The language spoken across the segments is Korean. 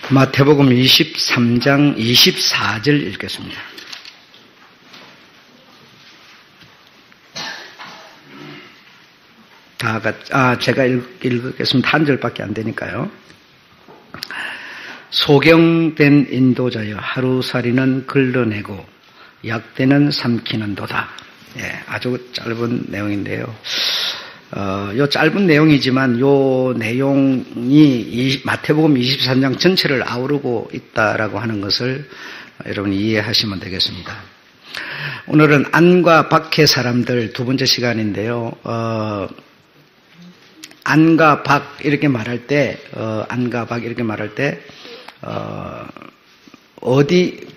마태복음 23장 24절 읽겠습니다. 제가 읽겠습니다. 한 절밖에 안 되니까요. 소경된 인도자여 하루살이는 걸러내고 약대는 삼키는도다. 예, 아주 짧은 내용인데요. 요 짧은 내용이지만 요 내용이 마태복음 23장 전체를 아우르고 있다라고 하는 것을 여러분 이해하시면 되겠습니다. 오늘은 안과 밖의 사람들 두 번째 시간인데요. 안과 밖 이렇게 말할 때,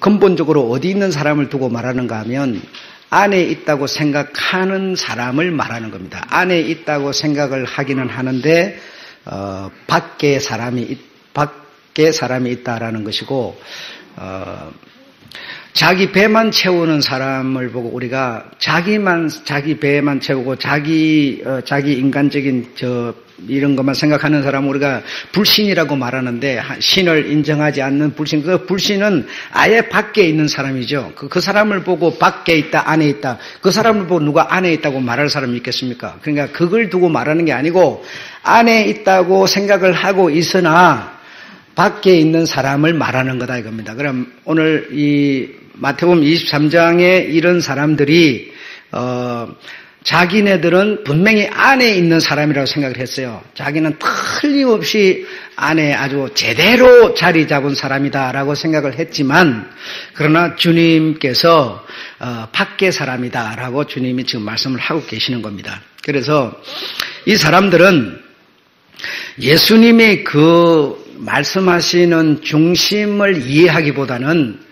근본적으로 어디 있는 사람을 두고 말하는가 하면 안에 있다고 생각하는 사람을 말하는 겁니다. 안에 있다고 생각을 하기는 하는데, 밖에 사람이 있다라는 것이고, 자기 배만 채우는 사람을 보고 우리가 자기 배만 채우고 자기 인간적인 이런 것만 생각하는 사람을 우리가 불신이라고 말하는데, 신을 인정하지 않는 불신, 그 불신은 아예 밖에 있는 사람이죠. 그 사람을 보고 밖에 있다, 안에 있다. 그 사람을 보고 누가 안에 있다고 말할 사람이 있겠습니까? 그러니까 그걸 두고 말하는 게 아니고 안에 있다고 생각을 하고 있으나 밖에 있는 사람을 말하는 거다 이겁니다. 그럼 오늘 이 마태복음 23장에 이런 사람들이 자기네들은 분명히 안에 있는 사람이라고 생각을 했어요. 자기는 틀림없이 안에 아주 제대로 자리 잡은 사람이다라고 생각을 했지만, 그러나 주님께서 밖의 사람이다라고 주님이 지금 말씀을 하고 계시는 겁니다. 그래서 이 사람들은 예수님의 그 말씀하시는 중심을 이해하기보다는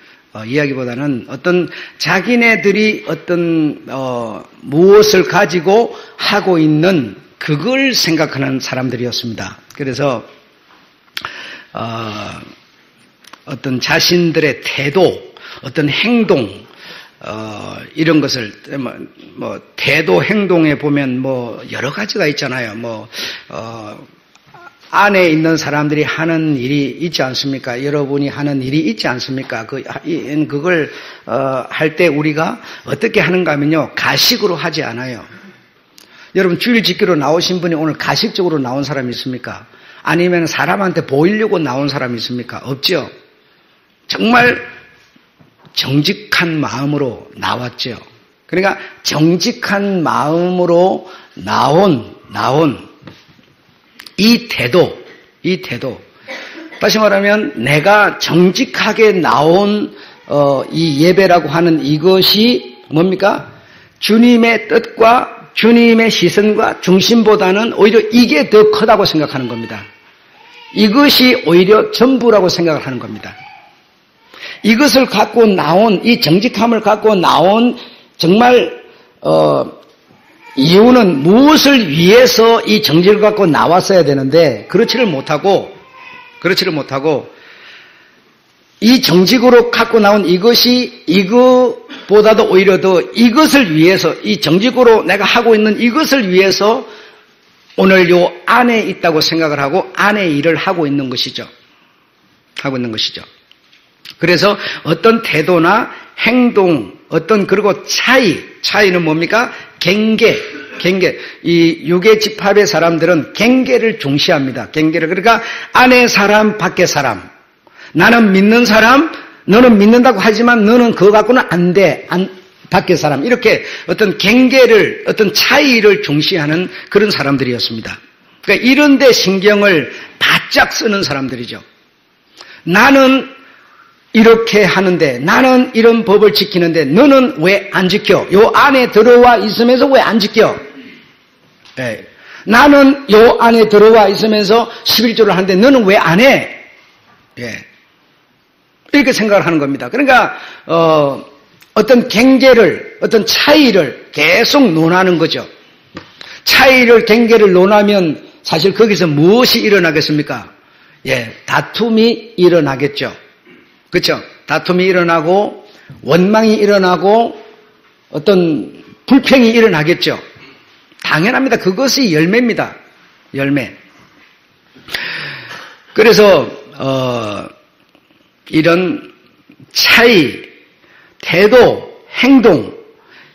어떤 자기네들이 어떤 무엇을 가지고 하고 있는 그걸 생각하는 사람들이었습니다. 그래서 어떤 자신들의 태도, 어떤 행동, 이런 것을 태도 행동에 보면 여러 가지가 있잖아요. 안에 있는 사람들이 하는 일이 있지 않습니까? 여러분이 하는 일이 있지 않습니까? 그걸 할 때 우리가 어떻게 하는가 하면요, 가식으로 하지 않아요. 여러분 주일 집기로 나오신 분이 오늘 가식적으로 나온 사람이 있습니까? 아니면 사람한테 보이려고 나온 사람이 있습니까? 없죠. 정말 정직한 마음으로 나왔죠. 그러니까 정직한 마음으로 나온 이 태도, 다시 말하면 내가 정직하게 나온 이 예배라고 하는 이것이 뭡니까? 주님의 뜻과 주님의 시선과 중심보다는 오히려 이게 더 크다고 생각하는 겁니다. 이것이 오히려 전부라고 생각을 하는 겁니다. 이것을 갖고 나온, 이 정직함을 갖고 나온 정말 이유는 무엇을 위해서 이 정직을 갖고 나왔어야 되는데 그렇지를 못하고 이 정직으로 갖고 나온 이것이 이것보다도 오히려 더 이것을 위해서, 이 정직으로 내가 하고 있는 이것을 위해서 오늘 요 안에 있다고 생각을 하고 안에 일을 하고 있는 것이죠. 그래서 어떤 태도나 행동, 그리고 차이는 뭡니까? 경계. 이 유괴 집합의 사람들은 경계를 중시합니다. 그러니까 안에 사람, 밖에 사람. 나는 믿는 사람, 너는 믿는다고 하지만 너는 그거 갖고는 안 돼. 밖에 사람. 이렇게 어떤 경계를, 어떤 차이를 중시하는 그런 사람들이었습니다. 그러니까 이런 데 신경을 바짝 쓰는 사람들이죠. 나는 이렇게 하는데, 나는 이런 법을 지키는데 너는 왜 안 지켜? 요 안에 들어와 있으면서 왜 안 지켜? 네. 나는 요 안에 들어와 있으면서 11조를 하는데 너는 왜 안 해? 예. 이렇게 생각을 하는 겁니다. 그러니까 어떤 경계를, 어떤 차이를 계속 논하는 거죠. 경계를 논하면 사실 거기서 무엇이 일어나겠습니까? 예, 다툼이 일어나겠죠. 그렇죠? 다툼이 일어나고 원망이 일어나고 어떤 불평이 일어나겠죠. 당연합니다. 그것이 열매입니다. 열매. 그래서 이런 차이, 태도, 행동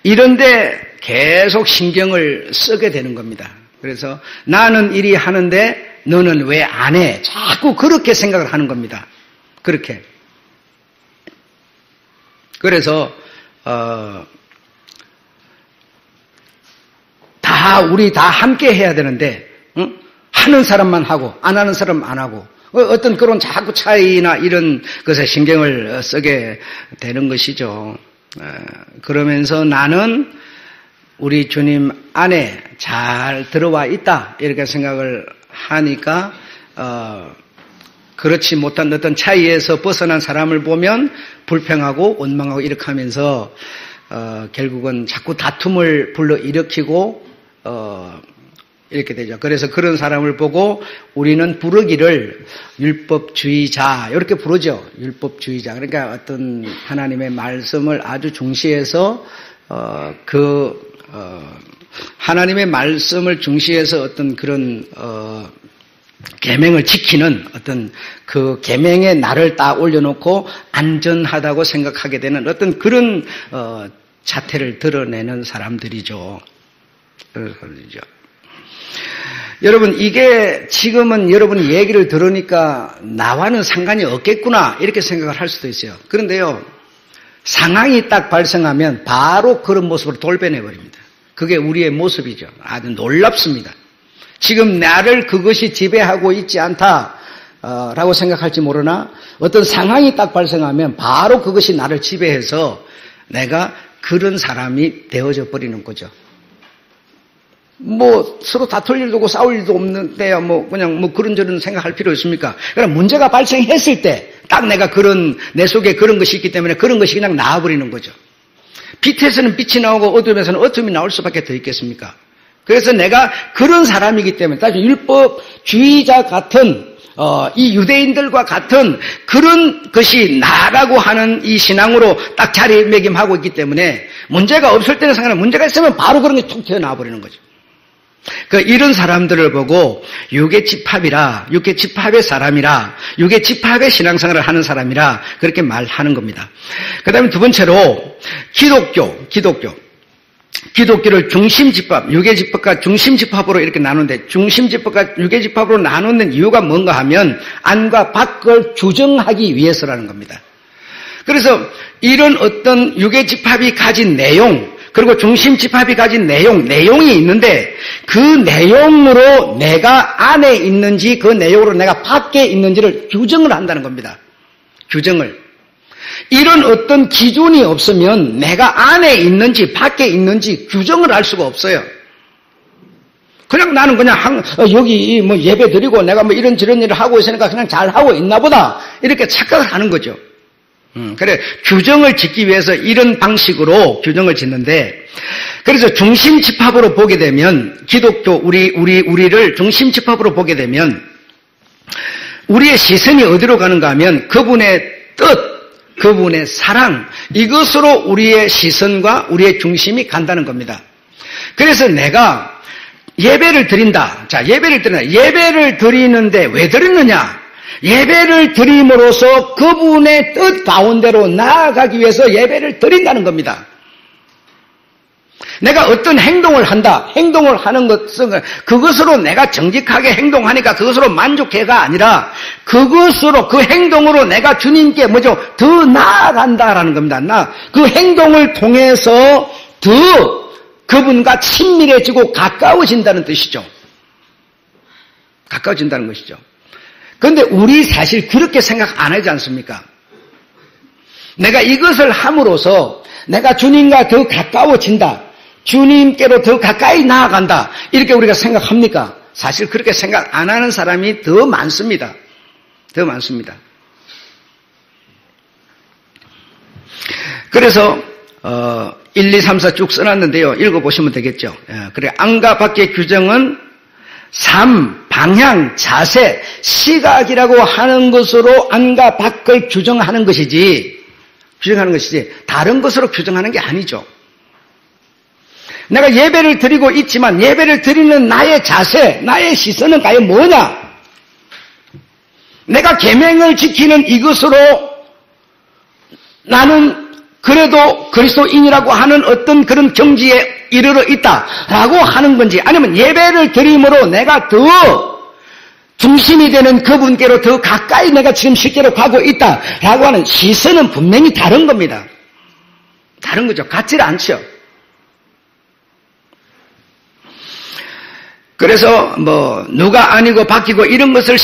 이런데 계속 신경을 쓰게 되는 겁니다. 그래서 나는 이리 하는데 너는 왜 안 해? 자꾸 그렇게 생각을 하는 겁니다. 그렇게. 그래서 우리 다 함께 해야 되는데 하는 사람만 하고 안 하는 사람 안 하고 어떤 그런 자꾸 차이나 이런 것에 신경을 쓰게 되는 것이죠. 그러면서 나는 우리 주님 안에 잘 들어와 있다 이렇게 생각을 하니까 그렇지 못한 어떤 차이에서 벗어난 사람을 보면 불평하고 원망하고 이렇게 하면서 결국은 자꾸 다툼을 불러일으키고 이렇게 되죠. 그래서 그런 사람을 보고 우리는 부르기를 율법주의자 이렇게 부르죠. 율법주의자. 그러니까 어떤 하나님의 말씀을 아주 중시해서 하나님의 말씀을 중시해서 어떤 그런 계명을 지키는 어떤 그 계명의 날을 딱 올려놓고 안전하다고 생각하게 되는 어떤 그런 자태를 드러내는 사람들이죠. 여러분 이게 지금은 여러분이 얘기를 들으니까 나와는 상관이 없겠구나 이렇게 생각을 할 수도 있어요. 그런데요. 상황이 딱 발생하면 바로 그런 모습으로 돌변해버립니다. 그게 우리의 모습이죠. 아주 놀랍습니다. 지금 나를 그것이 지배하고 있지 않다라고 생각할지 모르나 어떤 상황이 딱 발생하면 바로 그것이 나를 지배해서 내가 그런 사람이 되어져 버리는 거죠. 서로 다툴 일도 없고 싸울 일도 없는데야 그냥 그런저런 생각할 필요 있습니까? 그럼 문제가 발생했을 때 딱 내가 내 속에 그런 것이 있기 때문에 그런 것이 그냥 나와버리는 거죠. 빛에서는 빛이 나오고 어둠에서는 어둠이 나올 수밖에 더 있겠습니까? 그래서 내가 그런 사람이기 때문에 사실 율법주의자 같은 이 유대인들과 같은 그런 것이 나라고 하는 이 신앙으로 딱 자리매김하고 있기 때문에 문제가 없을 때는 상관없어요. 문제가 있으면 바로 그런 게 툭 튀어나와 버리는 거죠. 이런 사람들을 보고 유괴집합이라, 유괴집합의 사람이라, 유괴집합의 신앙생활을 하는 사람이라 그렇게 말하는 겁니다. 그 다음에 두 번째로 기독교를 중심집합, 유괴집합과 중심집합으로 이렇게 나누는데 중심집합과 유괴집합으로 나누는 이유가 뭔가 하면 안과 밖을 규정하기 위해서라는 겁니다. 그래서 이런 어떤 유괴집합이 가진 내용 그리고 중심집합이 가진 내용이 있는데 그 내용으로 내가 안에 있는지 그 내용으로 내가 밖에 있는지를 규정을 한다는 겁니다. 규정을. 이런 어떤 기준이 없으면 내가 안에 있는지 밖에 있는지 규정을 할 수가 없어요. 그냥 나는 여기 예배 드리고 내가 이런저런 일을 하고 있으니까 그냥 잘 하고 있나 보다 이렇게 착각을 하는 거죠. 그래 규정을 짓기 위해서 이런 방식으로 규정을 짓는데 그래서 중심집합으로 보게 되면 기독교 우리를 중심집합으로 보게 되면 우리의 시선이 어디로 가는가 하면 그분의 뜻, 그분의 사랑 이것으로 우리의 시선과 우리의 중심이 간다는 겁니다. 그래서 내가 예배를 드린다. 자, 예배를 드리는데 왜 드리느냐? 예배를 드림으로써 그분의 뜻 가운데로 나아가기 위해서 예배를 드린다는 겁니다. 내가 어떤 행동을 한다. 행동을 하는 것은 그것으로 내가 정직하게 행동하니까 그것으로 만족해가 아니라 그것으로 그 행동으로 내가 주님께 더 나아간다라는 겁니다. 그 행동을 통해서 더 그분과 친밀해지고 가까워진다는 뜻이죠. 가까워진다는 것이죠. 그런데 우리 사실 그렇게 생각 안 하지 않습니까? 내가 이것을 함으로써 내가 주님과 더 가까워진다. 주님께로 더 가까이 나아간다. 이렇게 우리가 생각합니까? 사실 그렇게 생각 안 하는 사람이 더 많습니다. 더 많습니다. 그래서 1, 2, 3, 4 쭉 써놨는데요. 읽어보시면 되겠죠. 그래 안과 밖의 규정은 삶, 방향, 자세, 시각이라고 하는 것으로 안과 밖을 규정하는 것이지 다른 것으로 규정하는 게 아니죠. 내가 예배를 드리고 있지만 예배를 드리는 나의 자세, 나의 시선은 과연 뭐냐? 내가 계명을 지키는 이것으로 나는 그래도 그리스도인이라고 하는 어떤 그런 경지에 이르러 있다라고 하는 건지, 아니면 예배를 드림으로 내가 더 중심이 되는 그분께로 더 가까이 내가 지금 실제로 가고 있다라고 하는 시선은 분명히 다른 겁니다. 다른 거죠. 같지 않죠. 그래서 누가 아니고 바뀌고 이런 것을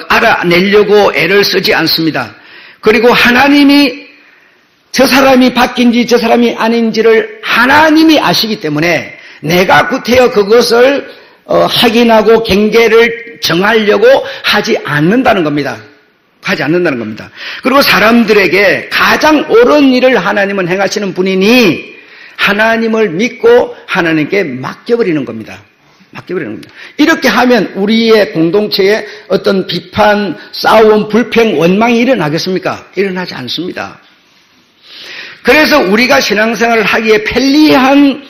알아내려고 애를 쓰지 않습니다. 그리고 하나님이 저 사람이 바뀐지 저 사람이 아닌지를 하나님이 아시기 때문에 내가 구태여 그것을 확인하고 경계를 정하려고 하지 않는다는 겁니다. 하지 않는다는 겁니다. 그리고 사람들에게 가장 옳은 일을 하나님은 행하시는 분이니 하나님을 믿고 하나님께 맡겨버리는 겁니다. 맡겨버리는 겁니다. 이렇게 하면 우리의 공동체에 어떤 비판, 싸움, 불평, 원망이 일어나겠습니까? 일어나지 않습니다. 그래서 우리가 신앙생활을 하기에 편리한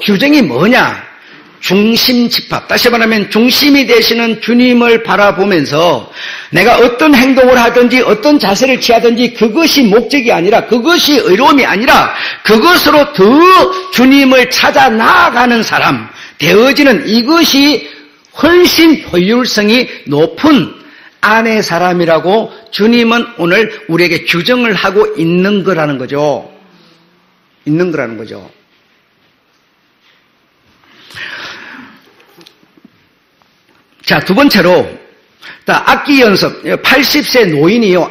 규정이 뭐냐? 중심 집합. 다시 말하면 중심이 되시는 주님을 바라보면서 내가 어떤 행동을 하든지 어떤 자세를 취하든지 그것이 목적이 아니라, 그것이 의로움이 아니라 그것으로 더 주님을 찾아 나아가는 사람 되어지는, 이것이 훨씬 효율성이 높은 안의 사람이라고 주님은 오늘 우리에게 규정을 하고 있는 거라는 거죠. 있는 거라는 거죠. 자, 두 번째로, 악기 연습. 80세 노인이요,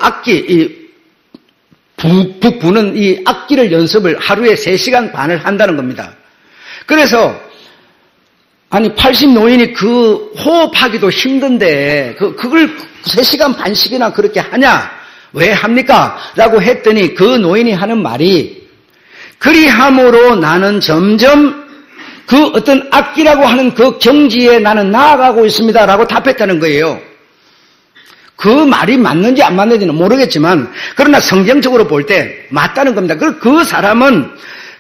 푹 부는 이 악기를 연습을 하루에 3시간 반을 한다는 겁니다. 그래서, 80 노인이 그 호흡하기도 힘든데, 그걸 3시간 반씩이나 그렇게 하냐? 왜 합니까? 라고 했더니 그 노인이 하는 말이, 그리함으로 나는 점점 그 어떤 악기라고 하는 그 경지에 나는 나아가고 있습니다. 라고 답했다는 거예요. 그 말이 맞는지 안 맞는지는 모르겠지만, 그러나 성경적으로 볼 때 맞다는 겁니다. 그 사람은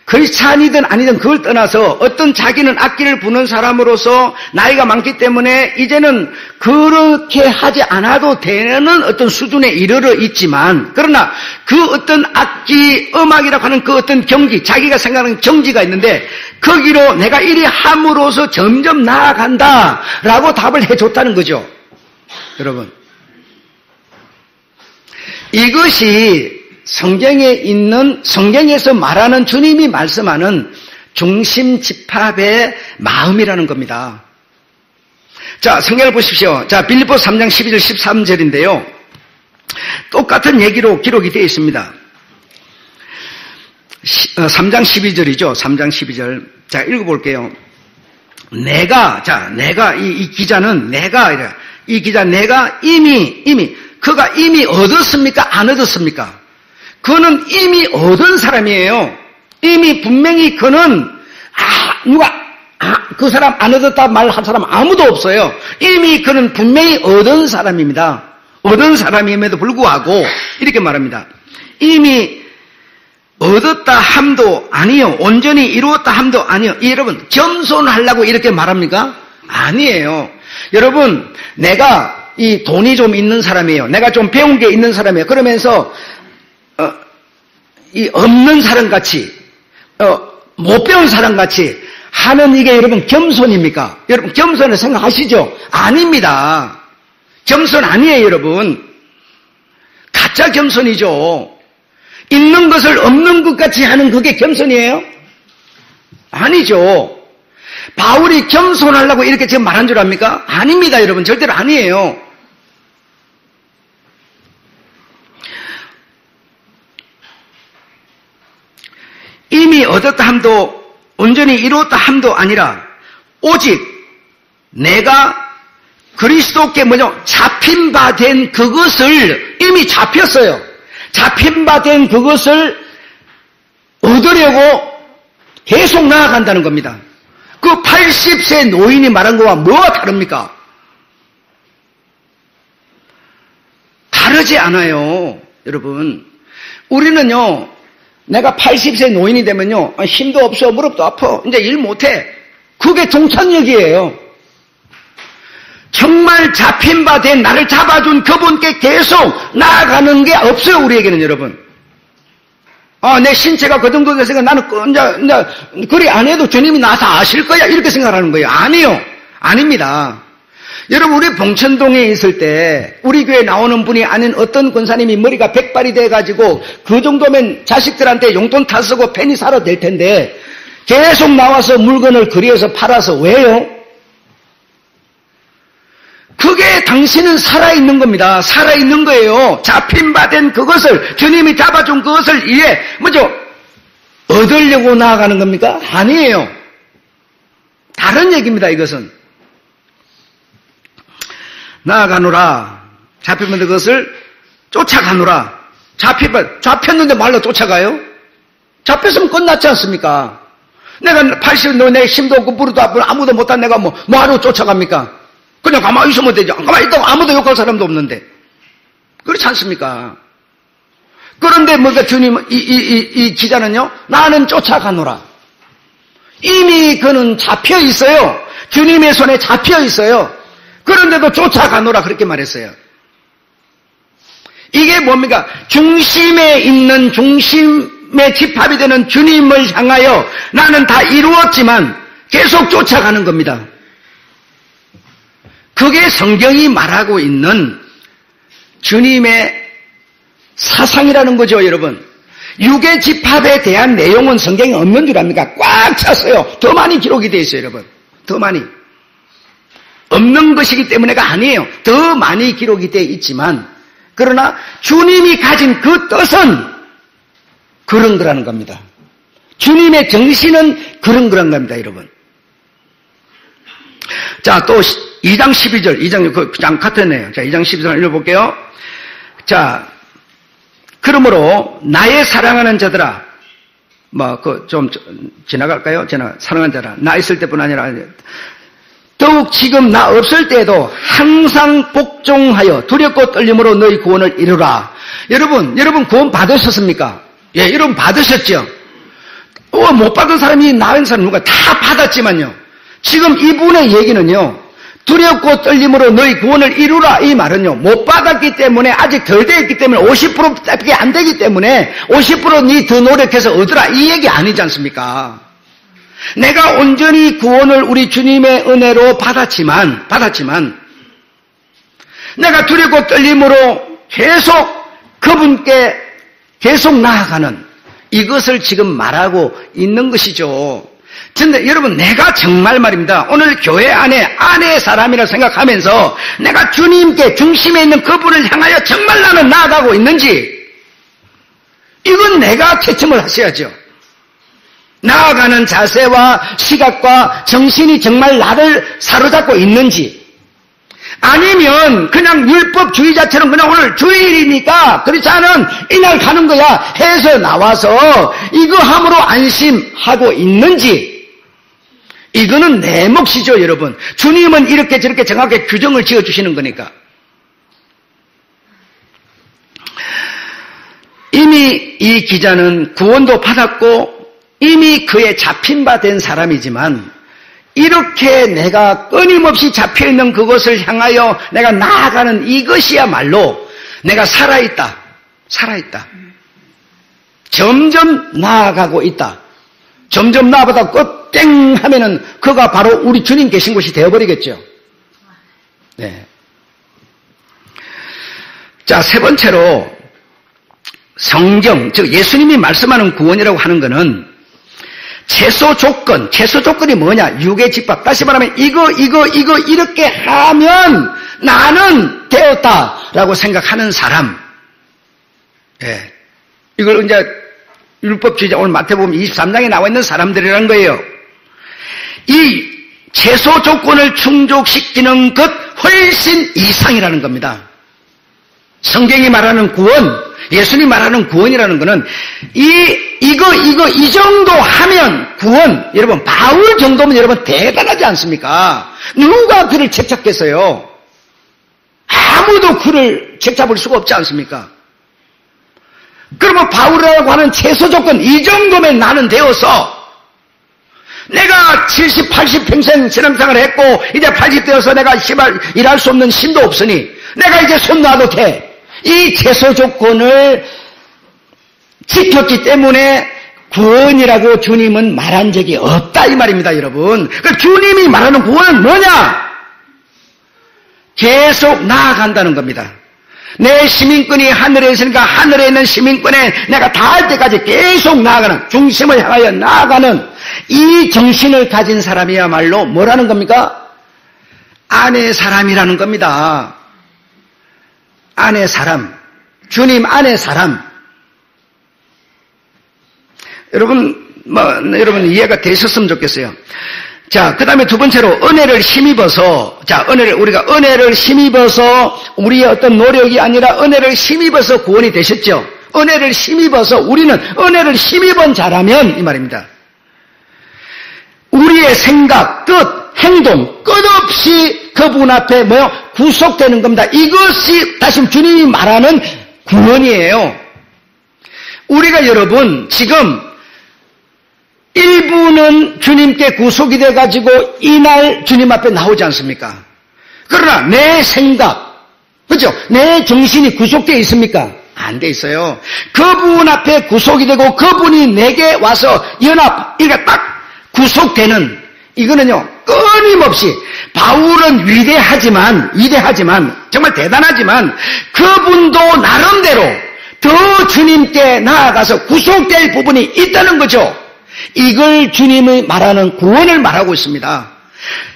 크리스찬이든 아니든 그걸 떠나서 어떤 자기는 악기를 부는 사람으로서 나이가 많기 때문에 이제는 그렇게 하지 않아도 되는 어떤 수준에 이르러 있지만, 그러나 그 어떤 악기, 음악이라고 하는 그 어떤 경지, 자기가 생각하는 경지가 있는데 거기로 내가 이리 함으로써 점점 나아간다라고 답을 해줬다는 거죠. 여러분, 이것이 성경에서 말하는, 주님이 말씀하는 중심 집합의 마음이라는 겁니다. 자, 성경을 보십시오. 자, 빌립보서 3장 12절 13절인데요. 똑같은 얘기로 기록이 되어 있습니다. 3장 12절이죠. 3장 12절. 자, 읽어볼게요. 이 기자는 이 기자 내가 그가 이미 얻었습니까? 안 얻었습니까? 그는 이미 얻은 사람이에요. 이미 분명히 그는 그 사람 안 얻었다 말할 사람 아무도 없어요. 이미 그는 분명히 얻은 사람입니다. 얻은 사람임에도 불구하고 이렇게 말합니다. 이미 얻었다 함도 아니요, 온전히 이루었다 함도 아니요. 여러분, 겸손하려고 이렇게 말합니까? 아니에요. 여러분, 내가 이 돈이 좀 있는 사람이에요. 내가 좀 배운 게 있는 사람이에요. 그러면서 이 없는 사람같이, 못 배운 사람같이 하는 이게 여러분 겸손입니까? 여러분 겸손을 생각하시죠? 아닙니다. 겸손 아니에요, 여러분. 가짜 겸손이죠. 있는 것을 없는 것 같이 하는 그게 겸손이에요? 아니죠. 바울이 겸손하려고 이렇게 지금 말한 줄 압니까? 아닙니다, 여러분. 절대로 아니에요. 이미 얻었다 함도 온전히 이루었다 함도 아니라 오직 내가 그리스도께 잡힌 바 된 그것을, 이미 잡혔어요. 잡힌 바 된 그것을 얻으려고 계속 나아간다는 겁니다. 그 80세 노인이 말한 거와 뭐가 다릅니까? 다르지 않아요, 여러분. 우리는요, 내가 80세 노인이 되면요, 힘도 없어, 무릎도 아파, 이제 일 못해. 그게 동창역이에요. 정말 잡힌 바 된 나를 잡아준 그분께 계속 나아가는 게 없어요, 우리에게는, 여러분. 내 신체가 그 정도 됐으니까 나는 이제 그리 안 해도 주님이 나서 아실 거야. 이렇게 생각하는 거예요. 아니요. 아닙니다. 여러분, 우리 봉천동에 있을 때 우리 교회 나오는 분이 아닌 어떤 권사님이 머리가 백발이 돼가지고 그 정도면 자식들한테 용돈 다 쓰고 편히 살아도 될 텐데 계속 나와서 물건을 거리에서 팔아서 왜요? 그게 당신은 살아있는 겁니다. 살아있는 거예요. 잡힌 바 된 그것을, 주님이 잡아준 그것을 뭐죠? 얻으려고 나아가는 겁니까? 아니에요. 다른 얘기입니다, 이것은. 나아가노라. 잡히면 그것을 쫓아가노라. 잡혔는데 말로 쫓아가요? 잡혔으면 끝났지 않습니까? 내가 80도 내 힘도 없고 무릎도 아프고 아무도 못한 내가 뭐하러 쫓아갑니까? 그냥 가만히 있으면 되죠. 가만히 있다고 아무도 욕할 사람도 없는데. 그렇지 않습니까? 그런데 주님, 이 기자는요, 나는 쫓아가노라. 이미 그는 잡혀 있어요. 주님의 손에 잡혀 있어요. 그런데도 쫓아가노라 그렇게 말했어요. 이게 뭡니까? 중심에 있는 중심의 집합이 되는 주님을 향하여 나는 다 이루었지만 계속 쫓아가는 겁니다. 그게 성경이 말하고 있는 주님의 사상이라는 거죠, 여러분. 육의 집합에 대한 내용은 성경에 없는 줄 압니까? 꽉 찼어요. 더 많이 기록이 되어 있어요, 여러분. 더 많이. 없는 것이기 때문에가 아니에요. 더 많이 기록이 되어 있지만, 그러나 주님이 가진 그 뜻은 그런 거라는 겁니다. 주님의 정신은 그런 거란 겁니다, 여러분. 자, 또 2장 12절, 2장 그냥 같았네요. 자, 2장 12절 읽어볼게요. 자, 그러므로 나의 사랑하는 자들아, 좀 지나갈까요? 사랑하는 자들아, 나 있을 때뿐 아니라 더욱 지금 나 없을 때에도 항상 복종하여 두렵고 떨림으로 너희 구원을 이루라. 여러분 구원 받으셨습니까? 예, 여러분 받으셨죠? 못 받은 사람이 나은 사람 누가 다 받았지만요. 지금 이분의 얘기는요, 두렵고 떨림으로 너희 구원을 이루라 이 말은요, 못 받았기 때문에 아직 덜 되었기 때문에 50%밖에 안 되기 때문에 50% 니 더 노력해서 얻으라 이 얘기 아니지 않습니까? 내가 온전히 구원을 우리 주님의 은혜로 받았지만 내가 두렵고 떨림으로 계속 그분께 계속 나아가는 이것을 지금 말하고 있는 것이죠. 근데 여러분, 내가 정말 말입니다. 오늘 교회 안에 사람이라 생각하면서 내가 주님께 중심에 있는 그분을 향하여 정말 나는 나아가고 있는지, 이건 내가 채점을 하셔야죠. 나아가는 자세와 시각과 정신이 정말 나를 사로잡고 있는지, 아니면 그냥 율법주의자처럼 그냥 오늘 주일이니까 그렇지 않은 이날 가는 거야 해서 나와서 이거 함으로 안심하고 있는지, 이거는 내 몫이죠, 여러분. 주님은 이렇게 저렇게 정확하게 규정을 지어주시는 거니까. 이미 이 기자는 구원도 받았고 이미 그에 잡힌 바 된 사람이지만, 이렇게 내가 끊임없이 잡혀있는 그것을 향하여 내가 나아가는 이것이야말로 내가 살아있다. 점점 나아가고 있다. 점점 나아가다 땡 하면은 그가 바로 우리 주님 계신 곳이 되어버리겠죠. 네. 자, 세 번째로 성경, 즉 예수님이 말씀하는 구원이라고 하는 것은 최소 조건이 뭐냐? 육의 집합. 다시 말하면 이거 이렇게 하면 나는 되었다라고 생각하는 사람. 예. 이걸 이제 율법주의자 오늘 마태복음 23장에 나와 있는 사람들이라는 거예요. 이 최소 조건을 충족시키는 것 훨씬 이상이라는 겁니다. 성경이 말하는 구원, 예수님이 말하는 구원이라는 것은 이 정도 하면 구원. 여러분, 바울 정도면 여러분 대단하지 않습니까? 누가 그를 책잡겠어요? 아무도 그를 책잡을 수가 없지 않습니까? 그러면 바울이라고 하는 최소 조건, 이 정도면 나는 되어서 내가 70, 80 평생 신앙생활을 했고 이제 80 되어서 내가 일할 수 없는 힘도 없으니 내가 이제 손 놔도 돼. 이 최소 조건을 지켰기 때문에 구원이라고 주님은 말한 적이 없다 이 말입니다, 여러분. 그러니까 주님이 말하는 구원은 뭐냐? 계속 나아간다는 겁니다. 내 시민권이 하늘에 있으니까 하늘에 있는 시민권에 내가 닿을 때까지 계속 나아가는, 중심을 향하여 나아가는 이 정신을 가진 사람이야말로 뭐라는 겁니까? 안의 사람이라는 겁니다. 안의 사람, 주님 안의 사람. 여러분 이해가 되셨으면 좋겠어요. 자, 그 다음에 두 번째로 은혜를 힘입어서, 우리가 은혜를 힘입어서 우리의 어떤 노력이 아니라 은혜를 힘입어서 구원이 되셨죠. 은혜를 힘입어서 우리는 은혜를 힘입은 자라면 이 말입니다. 우리의 생각, 뜻, 행동 끝없이 그분 앞에 구속되는 겁니다. 이것이 다시 주님이 말하는 구원이에요. 우리가 여러분 지금 일부는 주님께 구속이 돼가지고 이날 주님 앞에 나오지 않습니까? 그러나 내 생각, 그렇죠? 내 정신이 구속되어 있습니까? 안 돼 있어요. 그분 앞에 구속이 되고 그분이 내게 와서 이게 딱 구속되는, 이거는요 끊임없이, 바울은 위대하지만 정말 대단하지만 그분도 나름대로 더 주님께 나아가서 구속될 부분이 있다는 거죠. 이걸 주님이 말하는 구원을 말하고 있습니다.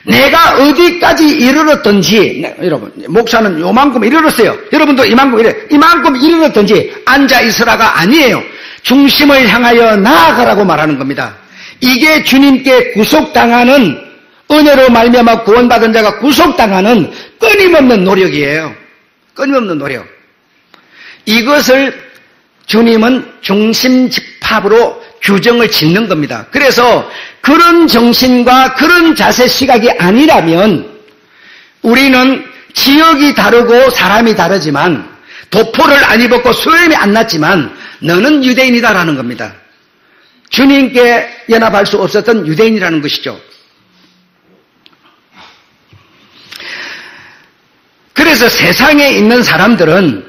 내가 어디까지 이르렀든지, 여러분, 목사는 요만큼 이르렀어요. 여러분도 이만큼 이르렀든지 앉아 있으라가 아니에요. 중심을 향하여 나아가라고 말하는 겁니다. 이게 주님께 구속당하는, 은혜로 말미암아 구원받은 자가 구속당하는 끊임없는 노력이에요. 끊임없는 노력. 이것을 주님은 중심집합으로 규정을 짓는 겁니다. 그래서 그런 정신과 그런 자세 시각이 아니라면 우리는 지역이 다르고 사람이 다르지만, 도포를 안 입었고 수염이 안 났지만 너는 유대인이다라는 겁니다. 주님께 연합할 수 없었던 유대인이라는 것이죠. 그래서 세상에 있는 사람들은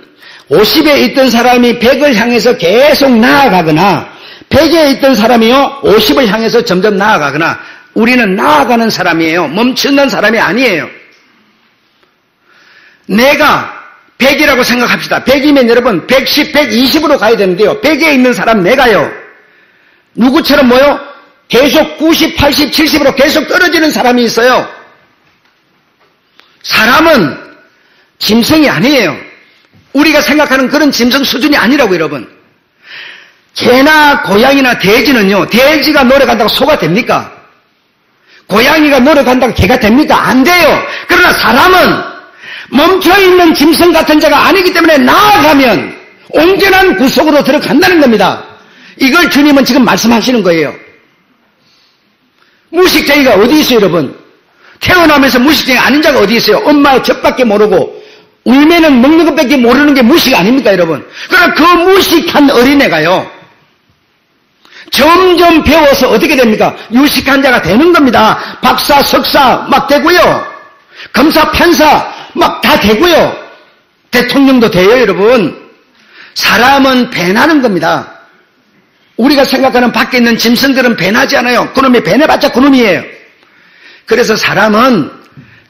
50에 있던 사람이 100을 향해서 계속 나아가거나 100에 있던 사람이요 50을 향해서 점점 나아가거나, 우리는 나아가는 사람이에요. 멈추는 사람이 아니에요. 내가 100이라고 생각합시다. 100이면 여러분 110, 120으로 가야 되는데요, 100에 있는 사람 내가요 누구처럼 계속 90, 80, 70으로 계속 떨어지는 사람이 있어요. 사람은 짐승이 아니에요. 우리가 생각하는 그런 짐승 수준이 아니라고, 여러분. 개나 고양이나 돼지는요, 돼지가 노력한다고 소가 됩니까? 고양이가 노력한다고 개가 됩니까? 안 돼요. 그러나 사람은 멈춰있는 짐승 같은 자가 아니기 때문에 나아가면 온전한 구속으로 들어간다는 겁니다. 이걸 주님은 지금 말씀하시는 거예요. 무식쟁이가 어디 있어요, 여러분? 태어나면서 무식쟁이 아닌 자가 어디 있어요? 엄마의 젖밖에 모르고 울면은 먹는 것밖에 모르는 게 무식 아닙니까, 여러분? 그러나 그 무식한 어린애가요 점점 배워서 어떻게 됩니까? 유식한 자가 되는 겁니다. 박사, 석사 막 되고요, 검사, 판사 막 다 되고요, 대통령도 돼요, 여러분. 사람은 배나는 겁니다. 우리가 생각하는 밖에 있는 짐승들은 배나지 않아요. 그놈이 배내봤자 그놈이에요. 그래서 사람은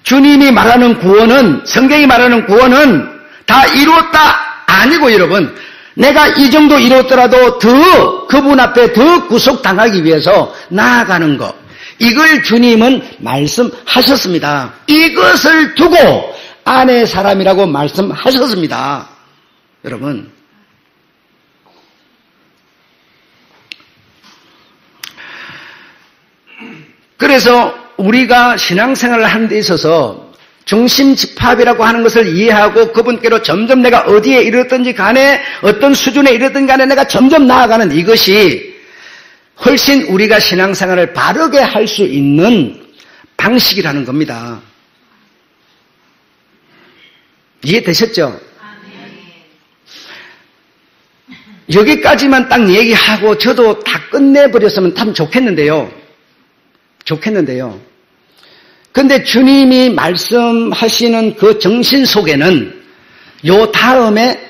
주님이 말하는 구원은, 성경이 말하는 구원은 다 이루었다 아니고, 여러분, 내가 이 정도 이뤘더라도 더 그분 앞에 더 구속당하기 위해서 나아가는 것, 이걸 주님은 말씀하셨습니다. 이것을 두고 안의 사람이라고 말씀하셨습니다. 여러분, 그래서 우리가 신앙생활을 하는 데 있어서 중심집합이라고 하는 것을 이해하고 그분께로 점점 내가 어디에 이르렀든지 간에, 어떤 수준에 이르렀든지 간에 내가 점점 나아가는 이것이 훨씬 우리가 신앙생활을 바르게 할 수 있는 방식이라는 겁니다. 이해되셨죠? 여기까지만 딱 얘기하고 저도 다 끝내버렸으면 참 좋겠는데요. 근데 주님이 말씀하시는 그 정신 속에는 요 다음에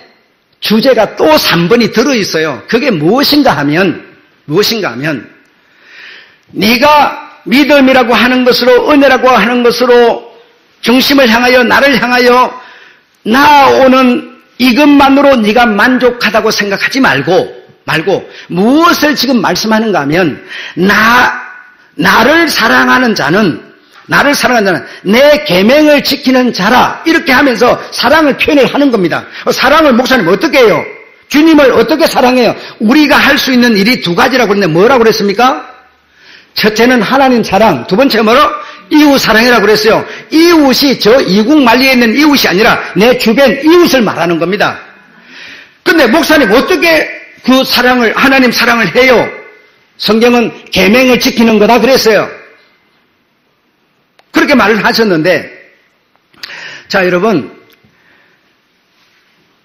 주제가 또 3번이 들어있어요. 그게 무엇인가 하면 네가 믿음이라고 하는 것으로, 은혜라고 하는 것으로 중심을 향하여, 나를 향하여 나아오는 이것만으로 네가 만족하다고 생각하지 말고 무엇을 지금 말씀하는가 하면 나를 사랑하는 자는 내 계명을 지키는 자라, 이렇게 하면서 사랑을 표현을 하는 겁니다. 사랑을 목사님 어떻게 해요? 주님을 어떻게 사랑해요? 우리가 할 수 있는 일이 두 가지라고 그랬는데 뭐라고 그랬습니까? 첫째는 하나님 사랑, 두 번째 뭐로? 이웃 사랑이라고 그랬어요. 이웃이 저 이국 만리에 있는 이웃이 아니라 내 주변 이웃을 말하는 겁니다. 근데 목사님 어떻게 그 사랑을, 하나님 사랑을 해요? 성경은 계명을 지키는 거다 그랬어요. 그렇게 말을 하셨는데, 자 여러분,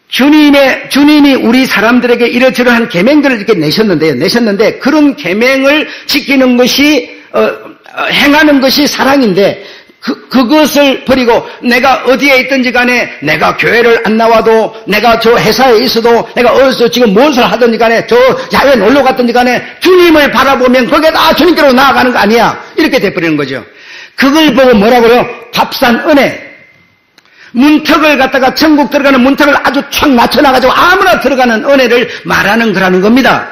주님이 우리 사람들에게 이러저러한 계명들을 이렇게 내셨는데 그런 계명을 지키는 것이 행하는 것이 사랑인데, 그것을 버리고 내가 어디에 있든지 간에, 내가 교회를 안 나와도, 내가 저 회사에 있어도, 내가 어디서 지금 무엇을 하든지 간에, 저 야외 놀러 갔든지 간에 주님을 바라보면 그게 다 주님께로 나아가는 거 아니야, 이렇게 돼버리는 거죠. 그걸 보고 뭐라고 그래요? 값싼 은혜. 문턱을 갖다가, 천국 들어가는 문턱을 아주 촥 낮춰놔가지고 아무나 들어가는 은혜를 말하는 거라는 겁니다.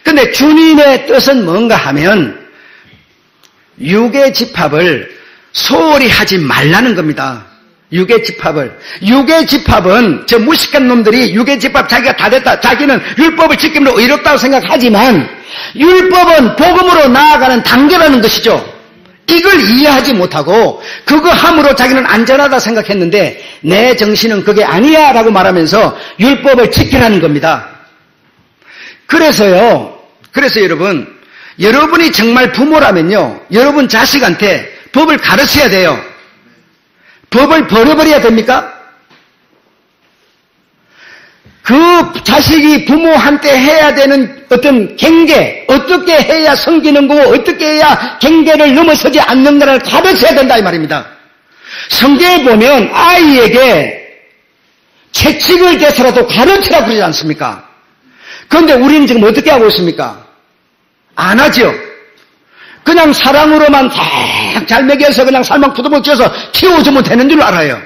근데 주님의 뜻은 뭔가 하면 육의 집합을 소홀히 하지 말라는 겁니다. 육의 집합은 저 무식한 놈들이 육의 집합 자기가 다 됐다, 자기는 율법을 지킴으로 의롭다고 생각하지만 율법은 복음으로 나아가는 단계라는 것이죠. 이걸 이해하지 못하고 그거 함으로 자기는 안전하다 생각했는데 내 정신은 그게 아니야 라고 말하면서 율법을 지키라는 겁니다. 그래서 여러분이 정말 부모라면요, 여러분 자식한테 법을 가르쳐야 돼요. 법을 버려버려야 됩니까? 그 자식이 부모한테 해야 되는 어떤 경계, 어떻게 해야 섬기는 거고 어떻게 해야 경계를 넘어서지 않는가를 가르쳐야 된다 이 말입니다. 성경에 보면 아이에게 채찍을 대서라도 가르치라고 그러지 않습니까? 그런데 우리는 지금 어떻게 하고 있습니까? 안 하죠. 그냥 사랑으로만 잘 먹여서 그냥 살만푸드먹 쪄서 키워주면 되는 줄 알아요.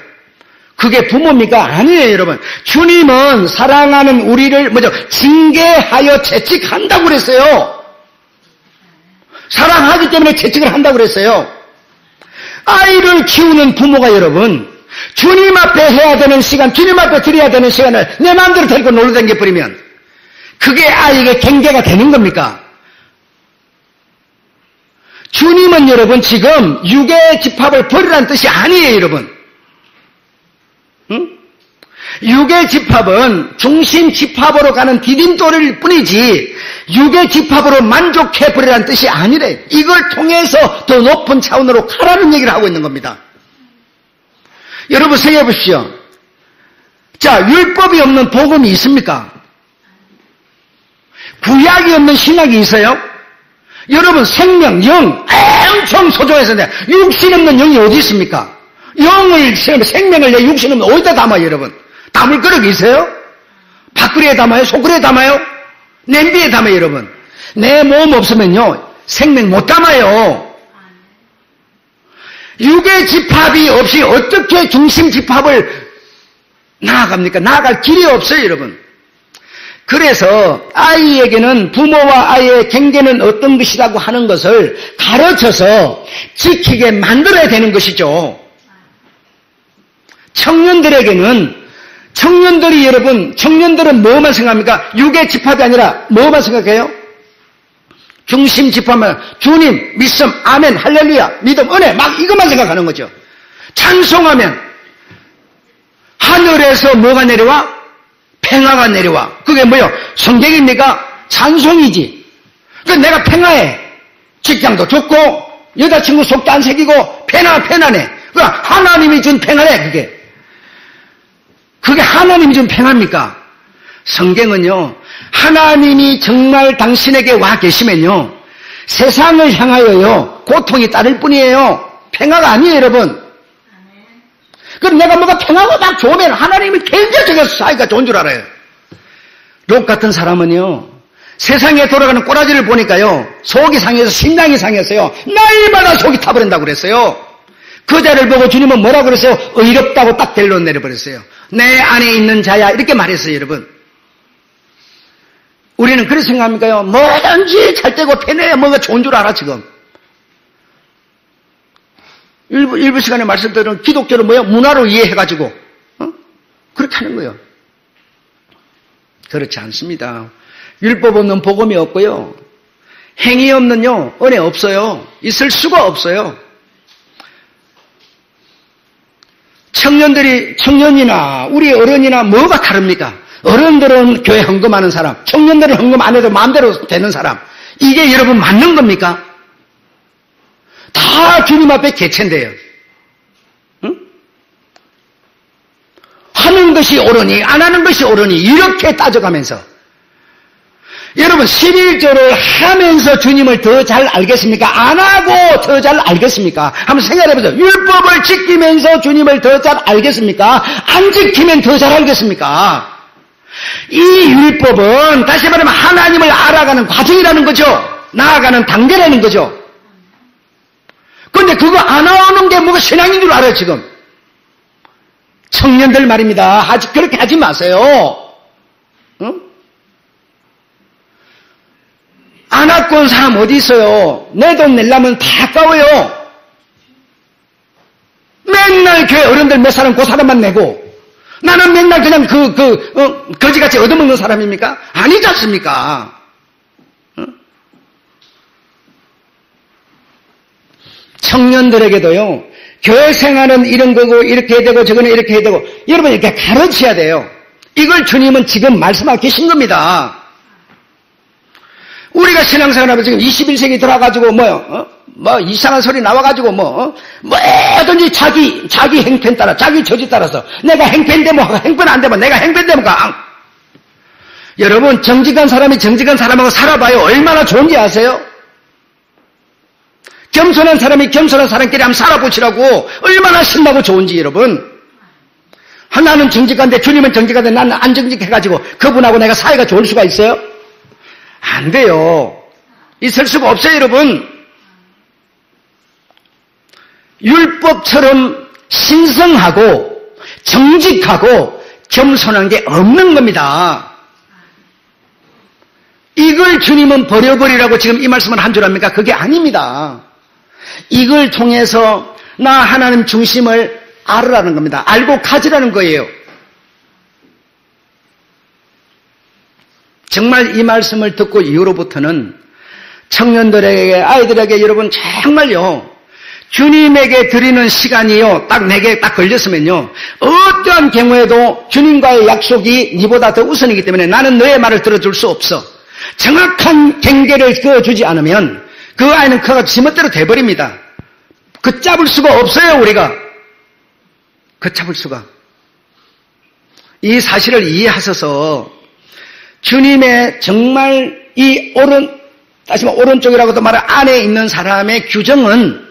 그게 부모입니까? 아니에요, 여러분. 주님은 사랑하는 우리를 징계하여 채찍한다고 그랬어요. 사랑하기 때문에 채찍을 한다고 그랬어요. 아이를 키우는 부모가 여러분, 주님 앞에 해야 되는 시간, 주님 앞에 드려야 되는 시간을 내 마음대로 데리고 놀러 다녀버리면 그게 아이에게 경계가 되는 겁니까? 주님은 여러분 지금 육의 집합을 버리라는 뜻이 아니에요, 여러분. 육의 집합은 중심 집합으로 가는 디딤돌일 뿐이지 육의 집합으로 만족해버리라는 뜻이 아니래. 이걸 통해서 더 높은 차원으로 가라는 얘기를 하고 있는 겁니다. 여러분 생각해 보십시오. 자, 율법이 없는 복음이 있습니까? 구약이 없는 신약이 있어요? 여러분 생명, 영 엄청 소중해서인데 육신 없는 영이 어디 있습니까? 생명을 내 육신 없는 어디다 담아요, 여러분? 담을 그릇이 있어요? 밥그릇에 담아요? 속그릇에 담아요? 냄비에 담아요, 여러분? 내 몸 없으면요, 생명 못 담아요. 육의 집합이 없이 어떻게 중심 집합을 나아갑니까? 나아갈 길이 없어요, 여러분. 그래서 아이에게는 부모와 아이의 경계는 어떤 것이라고 하는 것을 가르쳐서 지키게 만들어야 되는 것이죠. 청년들은 뭐만 생각합니까? 육의 집합이 아니라 뭐만 생각해요? 중심 집합만, 주님, 믿음, 아멘, 할렐루야, 믿음, 은혜, 막 이것만 생각하는 거죠. 찬송하면 하늘에서 뭐가 내려와? 평화가 내려와. 그게 뭐요? 성경입니까? 찬송이지. 그러니까 내가 평화해. 직장도 좋고 여자친구 속도 안 새기고 편안해. 그러니까 하나님이 준 평화래. 그게 하나님이 준 평화입니까? 성경은요, 하나님이 정말 당신에게 와 계시면요, 세상을 향하여요 고통이 따를 뿐이에요. 평화가 아니에요, 여러분. 그럼 내가 뭐가 평화가 막 좋으면 하나님이 굉장히 사이가 좋은 줄 알아요. 롯 같은 사람은요, 세상에 돌아가는 꼬라지를 보니까요, 속이 상해서 심장이 상해서요, 날마다 속이 타버린다고 그랬어요. 그 자를 보고 주님은 뭐라고 그랬어요? 의롭다고 딱 델로 내려버렸어요. 내 안에 있는 자야, 이렇게 말했어요, 여러분. 우리는 그렇게 생각합니까요? 뭐든지 잘 되고 편해야 뭐가 좋은 줄 알아, 지금. 일부 시간에 말씀드린 기독교를 뭐야? 문화로 이해해가지고, 그렇게 하는 거예요. 그렇지 않습니다. 율법 없는 복음이 없고요. 행위 없는요, 은혜 없어요. 있을 수가 없어요. 청년이나 우리 어른이나 뭐가 다릅니까? 어른들은 교회 헌금하는 사람, 청년들은 헌금 안 해도 마음대로 되는 사람. 이게 여러분 맞는 겁니까? 다 주님 앞에 개체인데요. 응? 하는 것이 옳으니 안 하는 것이 옳으니 이렇게 따져가면서 여러분 11조를 하면서 주님을 더 잘 알겠습니까? 안 하고 더 잘 알겠습니까? 한번 생각해보세요. 율법을 지키면서 주님을 더 잘 알겠습니까? 안 지키면 더 잘 알겠습니까? 이 율법은 다시 말하면 하나님을 알아가는 과정이라는 거죠. 나아가는 단계라는 거죠. 그런데 그거 안 하는 게 뭐가 신앙인 줄 알아요, 지금. 청년들 말입니다. 그렇게 하지 마세요. 응? 안 갖고 온 사람 어디 있어요? 내 돈 내려면 다 아까워요. 맨날 교회 어른들 몇 사람 그 사람만 내고 나는 맨날 그냥 거지같이 얻어먹는 사람입니까? 아니지 않습니까? 청년들에게도요, 교회 생활은 이런 거고, 이렇게 해야 되고, 저거는 이렇게 해야 되고, 여러분 이렇게 가르쳐야 돼요. 이걸 주님은 지금 말씀하고 계신 겁니다. 우리가 신앙생활하면 지금 21세기 들어와가지고, 이상한 소리 나와가지고, 뭐든지 자기 행편 따라, 자기 처지 따라서, 내가 행편되면 하고, 행편 안 되면 내가 행편되면 가. 여러분, 정직한 사람이 정직한 사람하고 살아봐요. 얼마나 좋은지 아세요? 겸손한 사람이 겸손한 사람끼리 한번 살아보시라고 얼마나 신나고 좋은지 여러분. 하나는 정직한데 주님은 정직한데 나는 안 정직해가지고 그분하고 내가 사이가 좋을 수가 있어요? 안 돼요. 있을 수가 없어요, 여러분. 율법처럼 신성하고 정직하고 겸손한 게 없는 겁니다. 이걸 주님은 버려버리라고 지금 이 말씀을 한 줄 압니까? 그게 아닙니다. 이걸 통해서 나 하나님 중심을 알으라는 겁니다. 알고 가지라는 거예요. 정말 이 말씀을 듣고 이후로부터는 청년들에게, 아이들에게 여러분 정말요, 주님에게 드리는 시간이요, 딱 내게 딱 걸렸으면요, 어떠한 경우에도 주님과의 약속이 니보다 더 우선이기 때문에 나는 너의 말을 들어줄 수 없어. 정확한 경계를 그어주지 않으면 그 아이는 그가 지멋대로 돼버립니다. 걷잡을 수가 없어요, 우리가. 걷잡을 수가. 이 사실을 이해하셔서 주님의 정말 이 다시 말해 오른쪽이라고도 말해 안에 있는 사람의 규정은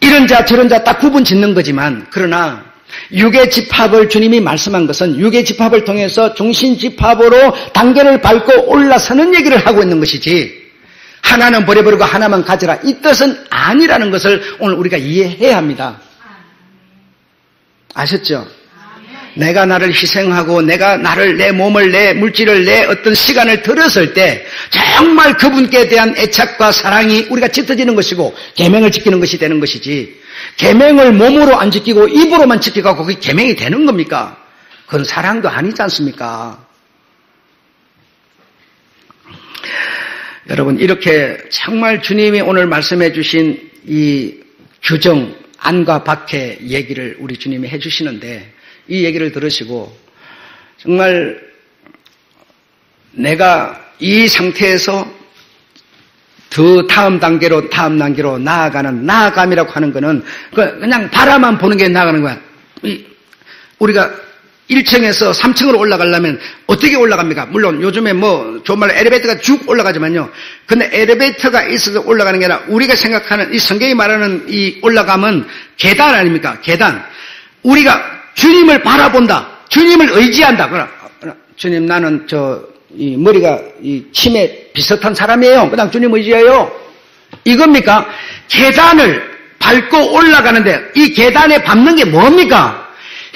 이런 자 저런 자 딱 구분 짓는 거지만, 그러나 육의 집합을 주님이 말씀한 것은 육의 집합을 통해서 중심 집합으로 단계를 밟고 올라서는 얘기를 하고 있는 것이지, 하나는 버려버리고 하나만 가져라, 이 뜻은 아니라는 것을 오늘 우리가 이해해야 합니다. 아셨죠? 내가 나를 희생하고 내가 내 몸을 내 물질을 내 어떤 시간을 들었을 때 정말 그분께 대한 애착과 사랑이 우리가 짙어지는 것이고 계명을 지키는 것이 되는 것이지, 계명을 몸으로 안 지키고 입으로만 지키고 그게 계명이 되는 겁니까? 그건 사랑도 아니지 않습니까? 여러분, 이렇게 정말 주님이 오늘 말씀해 주신 이 규정, 안과 밖의 얘기를 우리 주님이 해 주시는데, 이 얘기를 들으시고 정말 내가 이 상태에서 더 다음 단계로 나아감이라고 하는 거는 그냥 바라만 보는 게 나아가는 거야. 우리가 1층에서 3층으로 올라가려면 어떻게 올라갑니까? 물론 요즘에 정말 엘리베이터가 쭉 올라가지만요. 근데 엘리베이터가 있어서 올라가는 게 아니라 우리가 생각하는 이 성경이 말하는 이 올라감은 계단 아닙니까? 계단. 우리가 주님을 바라본다. 주님을 의지한다. 주님 나는 이 머리가 이 치매 비슷한 사람이에요. 그다음 주님 의지해요. 이겁니까? 계단을 밟고 올라가는데 이 계단에 밟는 게 뭡니까?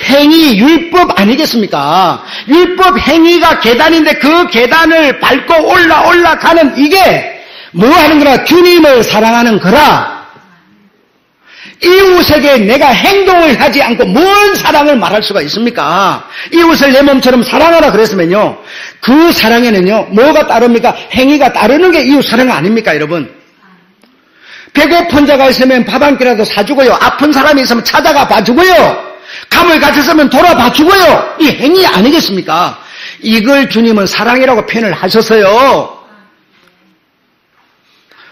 행위, 율법 아니겠습니까? 율법 행위가 계단인데 그 계단을 밟고 올라가는 이게 뭐 하는 거라? 주님을 사랑하는 거라. 이웃에게 내가 행동을 하지 않고 뭔 사랑을 말할 수가 있습니까? 이웃을 내 몸처럼 사랑하라 그랬으면요. 그 사랑에는요, 뭐가 따릅니까? 행위가 따르는 게 이웃 사랑 아닙니까, 여러분? 배고픈 자가 있으면 밥 한 끼라도 사주고요. 아픈 사람이 있으면 찾아가 봐주고요. 감을 가졌으면 돌아봐주고요. 이 행위 아니겠습니까? 이걸 주님은 사랑이라고 표현을 하셨어요.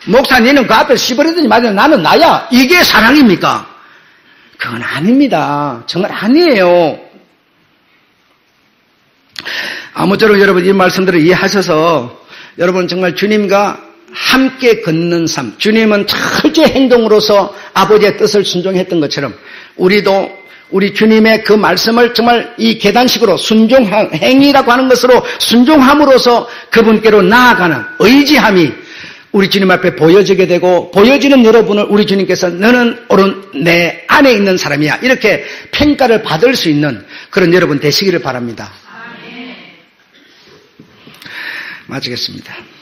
목사님은 그 앞에 시버리더니 맞아 나는 나야. 이게 사랑입니까? 그건 아닙니다. 정말 아니에요. 아무쪼록 여러분 이 말씀들을 이해하셔서 여러분 정말 주님과 함께 걷는 삶, 주님은 철저히 행동으로서 아버지의 뜻을 순종했던 것처럼 우리도 우리 주님의 그 말씀을 정말 이 계단식으로 행위라고 하는 것으로 순종함으로써 그분께로 나아가는 의지함이 우리 주님 앞에 보여지게 되고 보여지는 여러분을 우리 주님께서 너는 옳은 내 안에 있는 사람이야 이렇게 평가를 받을 수 있는 그런 여러분 되시기를 바랍니다. 마치겠습니다.